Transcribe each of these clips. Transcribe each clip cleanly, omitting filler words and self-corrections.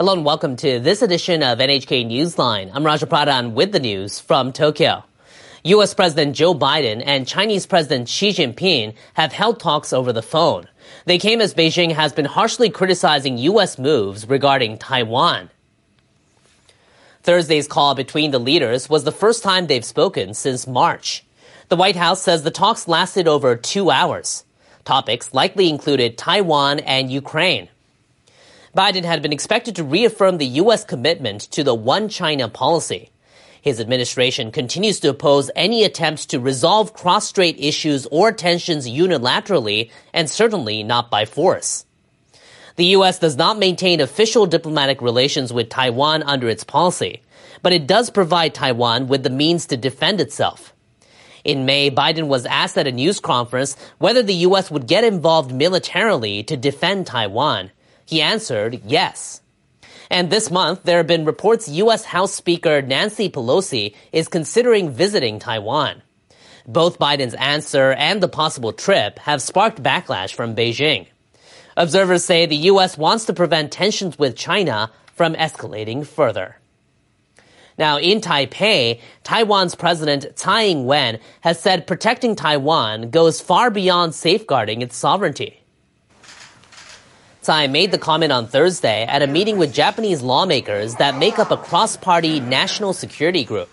Hello and welcome to this edition of NHK Newsline. I'm Raja Pradhan with the news from Tokyo. U.S. President Joe Biden and Chinese President Xi Jinping have held talks over the phone. They came as Beijing has been harshly criticizing U.S. moves regarding Taiwan. Thursday's call between the leaders was the first time they've spoken since March. The White House says the talks lasted over 2 hours. Topics likely included Taiwan and Ukraine. Biden had been expected to reaffirm the U.S. commitment to the One China policy. His administration continues to oppose any attempts to resolve cross-strait issues or tensions unilaterally, and certainly not by force. The U.S. does not maintain official diplomatic relations with Taiwan under its policy, but it does provide Taiwan with the means to defend itself. In May, Biden was asked at a news conference whether the U.S. would get involved militarily to defend Taiwan. He answered yes. And this month, there have been reports U.S. House Speaker Nancy Pelosi is considering visiting Taiwan. Both Biden's answer and the possible trip have sparked backlash from Beijing. Observers say the U.S. wants to prevent tensions with China from escalating further. Now, in Taipei, Taiwan's President Tsai Ing-wen has said protecting Taiwan goes far beyond safeguarding its sovereignty. Tsai made the comment on Thursday at a meeting with Japanese lawmakers that make up a cross-party national security group.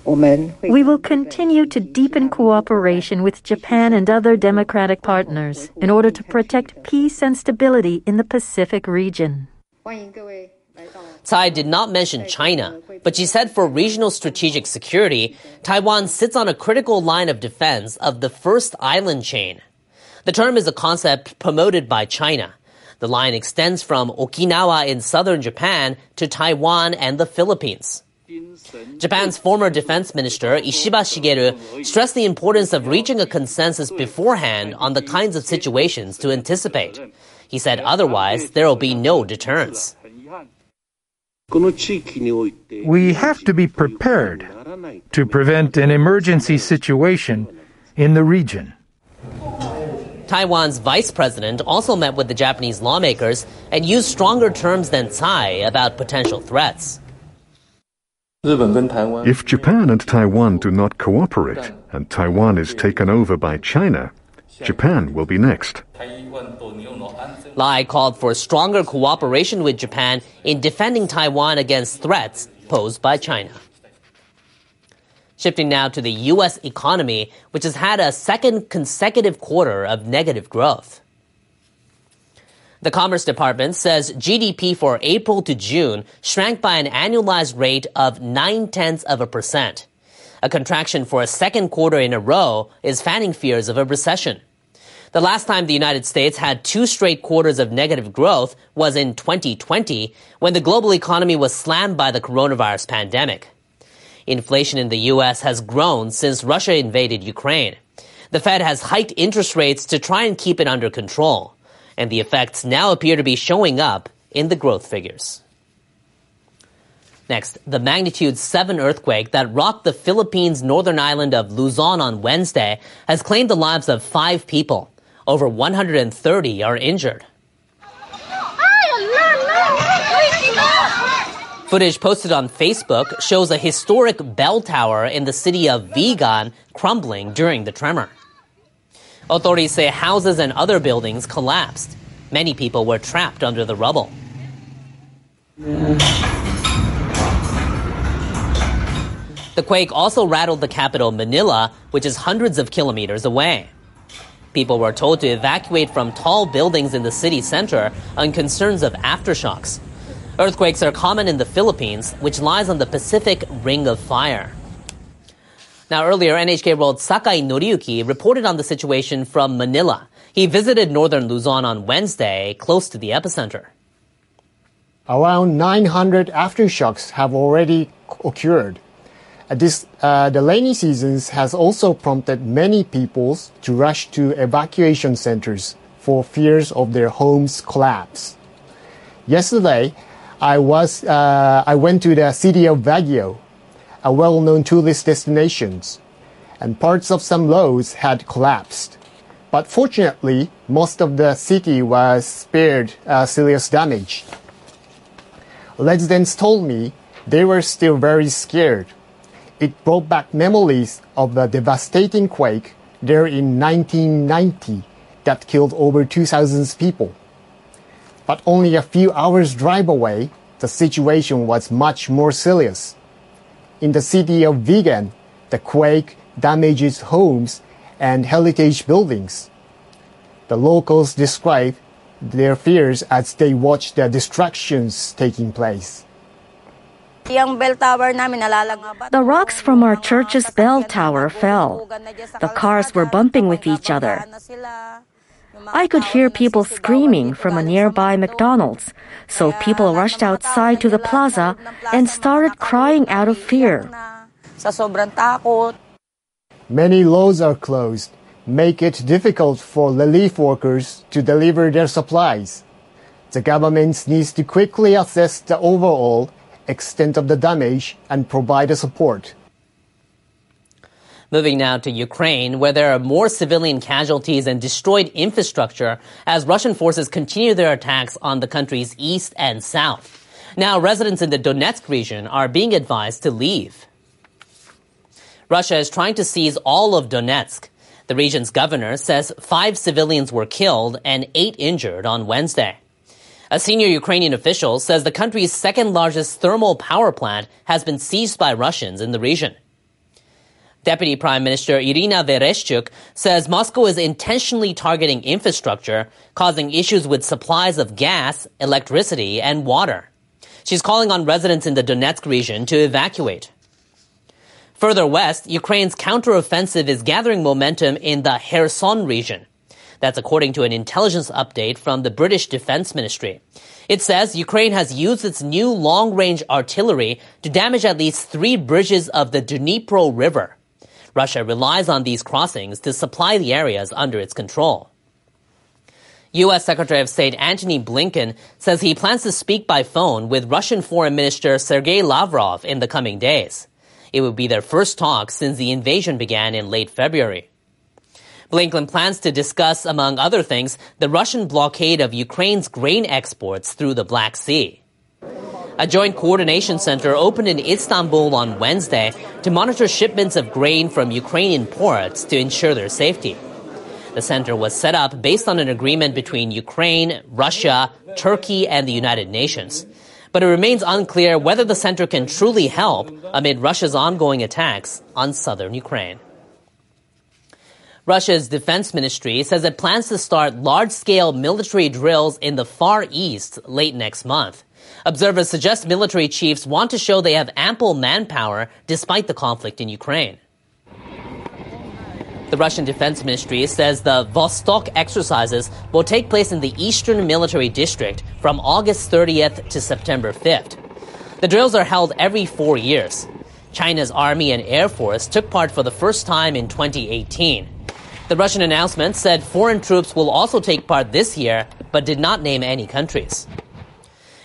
We will continue to deepen cooperation with Japan and other democratic partners in order to protect peace and stability in the Pacific region. Tsai did not mention China, but she said for regional strategic security, Taiwan sits on a critical line of defense of the first island chain. The term is a concept promoted by China. The line extends from Okinawa in southern Japan to Taiwan and the Philippines. Japan's former defense minister, Ishiba Shigeru, stressed the importance of reaching a consensus beforehand on the kinds of situations to anticipate. He said otherwise, there will be no deterrence. We have to be prepared to prevent an emergency situation in the region. Taiwan's vice president also met with the Japanese lawmakers and used stronger terms than Tsai about potential threats. If Japan and Taiwan do not cooperate and Taiwan is taken over by China, Japan will be next. Lai called for stronger cooperation with Japan in defending Taiwan against threats posed by China. Shifting now to the U.S. economy, which has had a second consecutive quarter of negative growth. The Commerce Department says GDP for April to June shrank by an annualized rate of 0.9%. A contraction for a second quarter in a row is fanning fears of a recession. The last time the United States had 2 straight quarters of negative growth was in 2020, when the global economy was slammed by the coronavirus pandemic. Inflation in the U.S. has grown since Russia invaded Ukraine. The Fed has hiked interest rates to try and keep it under control, and the effects now appear to be showing up in the growth figures. Next, the magnitude 7 earthquake that rocked the Philippines' northern island of Luzon on Wednesday has claimed the lives of 5 people. Over 130 are injured. Footage posted on Facebook shows a historic bell tower in the city of Vigan crumbling during the tremor. Authorities say houses and other buildings collapsed. Many people were trapped under the rubble. The quake also rattled the capital, Manila, which is hundreds of kilometers away. People were told to evacuate from tall buildings in the city center on concerns of aftershocks. Earthquakes are common in the Philippines, which lies on the Pacific Ring of Fire. Now, earlier, NHK World Sakai Noriyuki reported on the situation from Manila. He visited northern Luzon on Wednesday, close to the epicenter. Around 900 aftershocks have already occurred. The rainy season has also prompted many people to rush to evacuation centers for fears of their homes' collapse. Yesterday, I went to the city of Baguio, a well-known tourist destination, and parts of some roads had collapsed. But fortunately, most of the city was spared serious damage. Residents told me they were still very scared. It brought back memories of the devastating quake there in 1990 that killed over 2,000 people. But only a few hours' drive away, the situation was much more serious. In the city of Vigan, the quake damages homes and heritage buildings. The locals describe their fears as they watch the destructions taking place. The rocks from our church's bell tower fell. The cars were bumping with each other. I could hear people screaming from a nearby McDonald's, so people rushed outside to the plaza and started crying out of fear. Many roads are closed, make it difficult for relief workers to deliver their supplies. The government needs to quickly assess the overall extent of the damage and provide the support. Moving now to Ukraine, where there are more civilian casualties and destroyed infrastructure as Russian forces continue their attacks on the country's east and south. Now, residents in the Donetsk region are being advised to leave. Russia is trying to seize all of Donetsk. The region's governor says 5 civilians were killed and 8 injured on Wednesday. A senior Ukrainian official says the country's second-largest thermal power plant has been seized by Russians in the region. Deputy Prime Minister Irina Vereshchuk says Moscow is intentionally targeting infrastructure, causing issues with supplies of gas, electricity, and water. She's calling on residents in the Donetsk region to evacuate. Further west, Ukraine's counteroffensive is gathering momentum in the Kherson region. That's according to an intelligence update from the British Defense Ministry. It says Ukraine has used its new long-range artillery to damage at least 3 bridges of the Dnipro River. Russia relies on these crossings to supply the areas under its control. U.S. Secretary of State Antony Blinken says he plans to speak by phone with Russian Foreign Minister Sergei Lavrov in the coming days. It would be their first talk since the invasion began in late February. Blinken plans to discuss, among other things, the Russian blockade of Ukraine's grain exports through the Black Sea. A joint coordination center opened in Istanbul on Wednesday to monitor shipments of grain from Ukrainian ports to ensure their safety. The center was set up based on an agreement between Ukraine, Russia, Turkey, and the United Nations. But it remains unclear whether the center can truly help amid Russia's ongoing attacks on southern Ukraine. Russia's defense ministry says it plans to start large-scale military drills in the Far East late next month. Observers suggest military chiefs want to show they have ample manpower despite the conflict in Ukraine. The Russian Defense Ministry says the Vostok exercises will take place in the Eastern Military District from August 30th to September 5th. The drills are held every 4 years. China's Army and Air Force took part for the first time in 2018. The Russian announcement said foreign troops will also take part this year, but did not name any countries.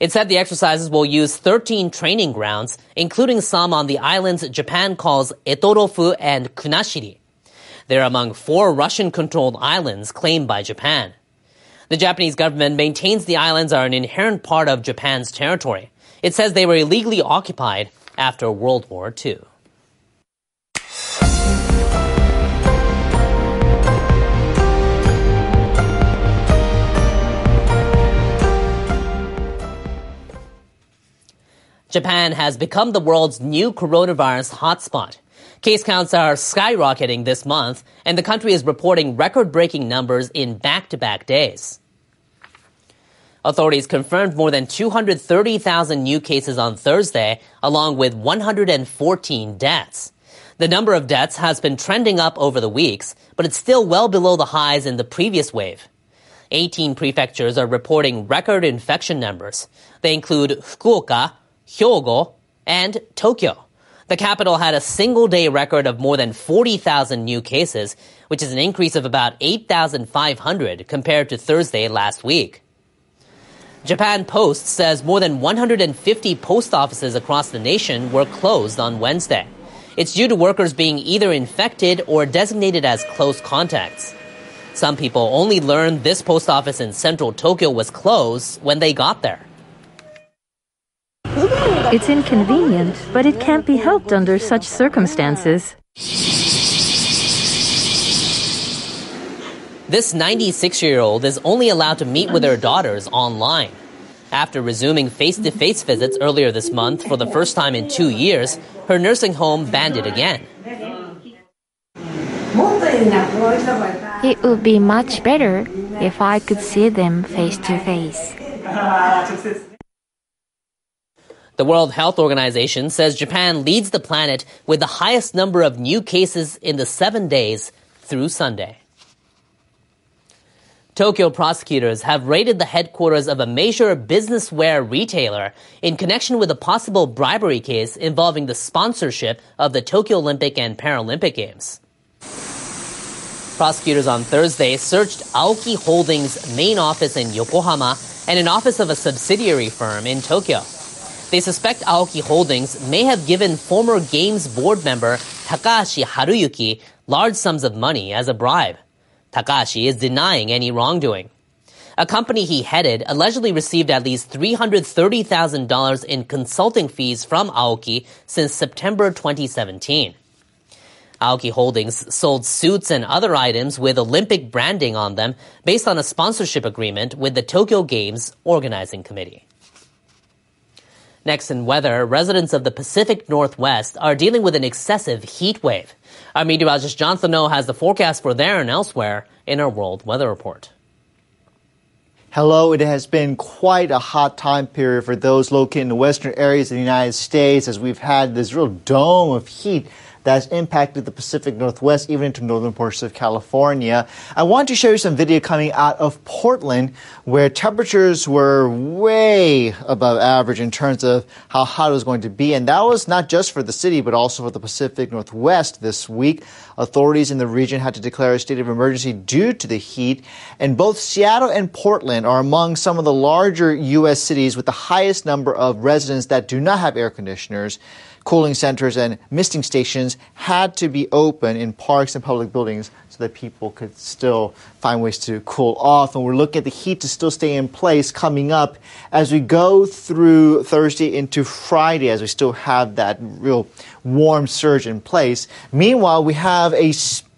It said the exercises will use 13 training grounds, including some on the islands Japan calls Etorofu and Kunashiri. They're among 4 Russian-controlled islands claimed by Japan. The Japanese government maintains the islands are an inherent part of Japan's territory. It says they were illegally occupied after World War II. Japan has become the world's new coronavirus hotspot. Case counts are skyrocketing this month, and the country is reporting record-breaking numbers in back-to-back days. Authorities confirmed more than 230,000 new cases on Thursday, along with 114 deaths. The number of deaths has been trending up over the weeks, but it's still well below the highs in the previous wave. 18 prefectures are reporting record infection numbers. They include Fukuoka, Hyogo, and Tokyo. The capital had a single-day record of more than 40,000 new cases, which is an increase of about 8,500 compared to Thursday last week. Japan Post says more than 150 post offices across the nation were closed on Wednesday. It's due to workers being either infected or designated as close contacts. Some people only learned this post office in central Tokyo was closed when they got there. It's inconvenient, but it can't be helped under such circumstances. This 96-year-old is only allowed to meet with her daughters online. After resuming face-to-face visits earlier this month for the first time in 2 years, her nursing home banned it again. It would be much better if I could see them face to face. The World Health Organization says Japan leads the planet with the highest number of new cases in the 7 days through Sunday. Tokyo prosecutors have raided the headquarters of a major business wear retailer in connection with a possible bribery case involving the sponsorship of the Tokyo Olympic and Paralympic Games. Prosecutors on Thursday searched Aoki Holdings' main office in Yokohama and an office of a subsidiary firm in Tokyo. They suspect Aoki Holdings may have given former Games board member Takahashi Haruyuki large sums of money as a bribe. Takahashi is denying any wrongdoing. A company he headed allegedly received at least $330,000 in consulting fees from Aoki since September 2017. Aoki Holdings sold suits and other items with Olympic branding on them based on a sponsorship agreement with the Tokyo Games Organizing Committee. Next in weather, residents of the Pacific Northwest are dealing with an excessive heat wave. Our meteorologist John Thano has the forecast for there and elsewhere in our World Weather Report. Hello, it has been quite a hot time period for those located in the western areas of the United States as we've had this real dome of heat that's impacted the Pacific Northwest, even into northern portions of California. I want to show you some video coming out of Portland, where temperatures were way above average in terms of how hot it was going to be. And that was not just for the city, but also for the Pacific Northwest this week. Authorities in the region had to declare a state of emergency due to the heat. And both Seattle and Portland are among some of the larger U.S. cities with the highest number of residents that do not have air conditioners. Cooling centers and misting stations had to be open in parks and public buildings so that people could still find ways to cool off. And we're looking at the heat to still stay in place coming up as we go through Thursday into Friday, as we still have that real warm surge in place. Meanwhile, we have a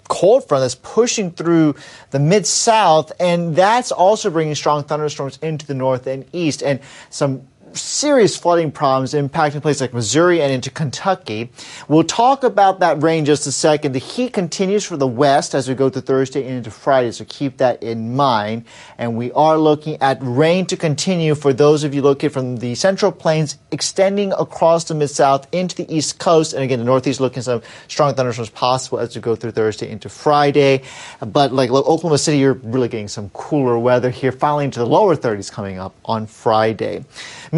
cold front that's pushing through the Mid-South, and that's also bringing strong thunderstorms into the north and east, and some serious flooding problems impacting places like Missouri and into Kentucky. We'll talk about that rain in just a second. The heat continues for the west as we go through Thursday and into Friday, so keep that in mind. And we are looking at rain to continue for those of you located from the Central Plains, extending across the Mid-South into the East Coast. And again, the Northeast looking some strong thunderstorms possible as we go through Thursday into Friday. But like Oklahoma City, you're really getting some cooler weather here, finally into the lower 30s coming up on Friday.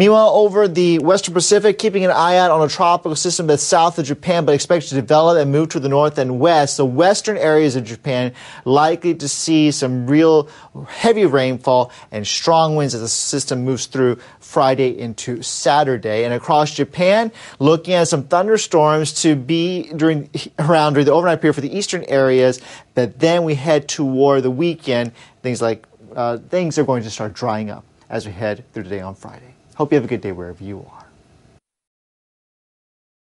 Meanwhile, over the Western Pacific, keeping an eye out on a tropical system that's south of Japan, but expected to develop and move to the north and west. The western areas of Japan likely to see some real heavy rainfall and strong winds as the system moves through Friday into Saturday. And across Japan, looking at some thunderstorms to be during the overnight period for the eastern areas. But then we head toward the weekend. Things are going to start drying up as we head through the day on Friday. Hope you have a good day wherever you are.